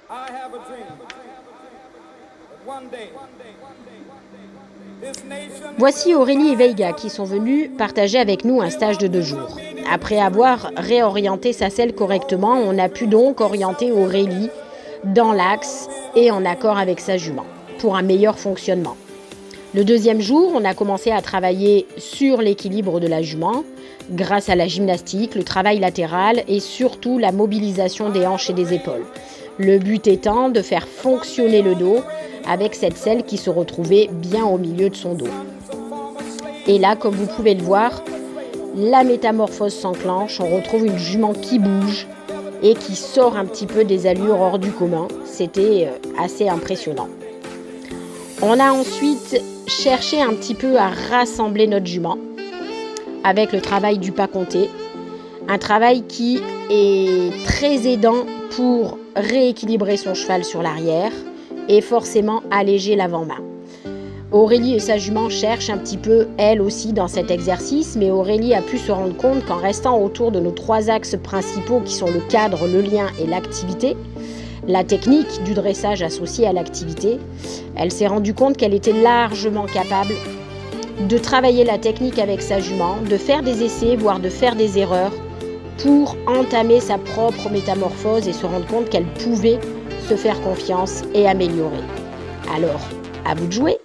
I have a dream that one day this nation Voici Aurélie et Veiga qui sont venus partager avec nous un stage de 2 jours. Après avoir réorienté sa selle correctement, on a pu donc orienter Aurélie dans l'axe et en accord avec sa jument pour un meilleur fonctionnement. Le 2e jour, on a commencé à travailler sur l'équilibre de la jument grâce à la gymnastique, le travail latéral et surtout la mobilisation des hanches et des épaules. Le but étant de faire fonctionner le dos avec cette selle qui se retrouvait bien au milieu de son dos. Et là, comme vous pouvez le voir, la métamorphose s'enclenche, on retrouve une jument qui bouge et qui sort un petit peu des allures hors du commun. C'était assez impressionnant. On a ensuite cherché un petit peu à rassembler notre jument avec le travail du pas compté. Un travail qui est très aidant pour rééquilibrer son cheval sur l'arrière et forcément alléger l'avant-main. Aurélie et sa jument cherchent un petit peu, elle aussi, dans cet exercice, mais Aurélie a pu se rendre compte qu'en restant autour de nos 3 axes principaux qui sont le cadre, le lien et l'activité, la technique du dressage associée à l'activité, elle s'est rendue compte qu'elle était largement capable de travailler la technique avec sa jument, de faire des essais, voire de faire des erreurs pour entamer sa propre métamorphose et se rendre compte qu'elle pouvait se faire confiance et améliorer. Alors, à vous de jouer!